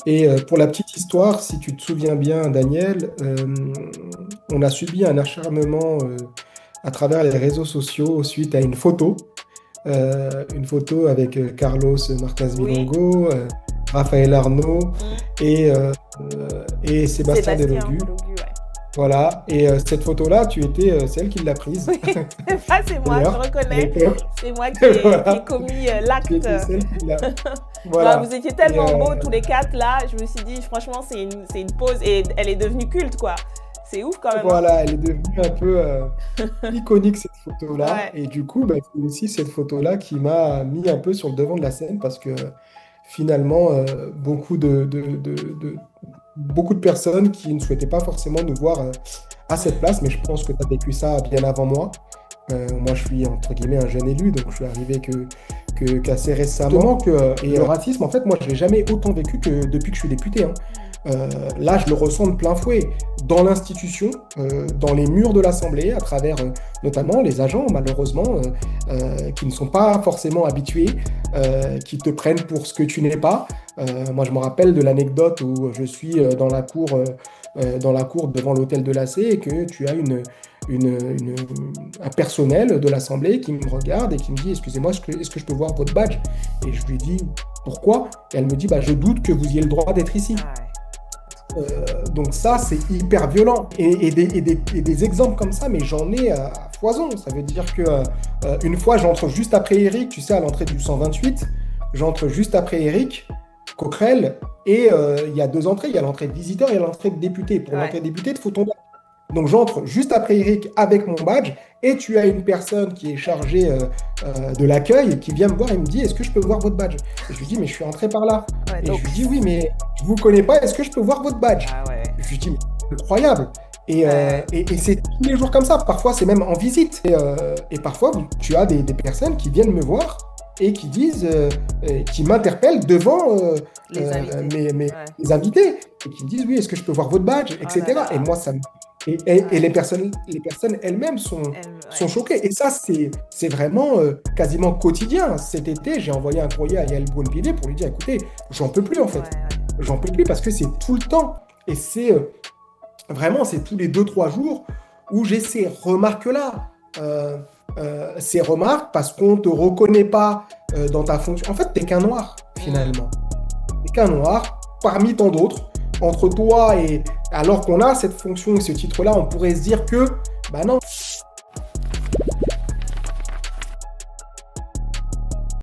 Et pour la petite histoire, si tu te souviens bien, Daniel, on a subi un acharnement à travers les réseaux sociaux suite à une photo avec Carlos Martins Oui. Bilongo, Raphaël Arnaud Mm. et Sébastien Sébastien Delogu. Delogu, ouais. Voilà, et cette photo-là, tu étais celle qui l'a prise, Oui, ça c'est moi, je d'ailleurs, à reconnais. l'époque. C'est moi qui ai Voilà, commis tu l'acte. étais celle qui l'a. Non, vous Voilà. étiez Et, tellement beaux tous les quatre là, je me suis dit franchement c'est une pause et elle est devenue culte quoi. C'est ouf quand même, hein. voilà, elle est devenue un peu iconique cette photo-là. Ouais. Et du coup, bah, c'est aussi cette photo-là qui m'a mis un peu sur le devant de la scène parce que finalement, beaucoup de personnes qui ne souhaitaient pas forcément nous voir à cette Mm. place, mais je pense que tu as vécu ça bien avant moi. Moi, je suis entre guillemets un jeune élu, donc je suis arrivé qu'assez récemment. Et le racisme, en fait, moi, je l'ai jamais autant vécu que depuis que je suis député, hein. Là, je le ressens de plein fouet dans l'institution, dans les murs de l'Assemblée, à travers notamment les agents, malheureusement, qui ne sont pas forcément habitués, qui te prennent pour ce que tu n'es pas. Moi, je me rappelle de l'anecdote où je suis dans la cour devant l'hôtel de l'AC et que tu as une- une- un personnel de l'Assemblée qui me regarde et qui me dit, excusez-moi, est-ce que je peux voir votre badge? Et je lui dis, pourquoi? Et elle me dit, bah, je doute que vous ayez le droit d'être ici. Ah ouais. Donc ça, c'est hyper violent. Et des exemples comme ça, mais j'en ai à foison. Ça veut dire que une fois, j'entre juste après Eric, tu sais, à l'entrée du 128, j'entre juste après Eric Coquerel, et il y a deux entrées, il y a l'entrée de visiteur et l'entrée de député. Pour Ouais. l'entrée de député, il faut tomber. Donc j'entre juste après Eric avec mon badge, et tu as une personne qui est chargée de l'accueil qui vient me voir et me dit, est-ce que je peux voir votre badge? Et je lui dis, mais je suis entré par là. Ouais, Et je donc. lui dis, oui, mais je vous connais pas, est-ce que je peux voir votre badge? Ah ouais. Je lui dis, mais c'est incroyable. Ouais. Et c'est tous les jours comme ça. Parfois, c'est même en visite. Et parfois, tu as des personnes qui viennent me voir et qui disent, qui m'interpellent devant Les invités. Ouais. mes invités et qui me disent, oui, est-ce que je peux voir votre badge, Oh là etc. Et là. moi, et Ouais. les personnes elles-mêmes sont Ouais. choquées. Et ça, c'est vraiment quasiment quotidien. Cet été, j'ai envoyé un courrier à Yael Braun-Pivet pour lui dire, écoutez, j'en peux plus en Ouais. fait. Ouais. J'en peux plus parce que c'est tout le temps. Et c'est vraiment, c'est tous les deux trois jours où j'ai ces remarques-là. Ces remarques parce qu'on ne te reconnaît pas dans ta fonction. En fait, t'es qu'un noir, Mm. finalement. T'es qu'un noir parmi tant d'autres. Entre toi et... Alors qu'on a cette fonction et ce titre-là, on pourrait se dire que, bah non,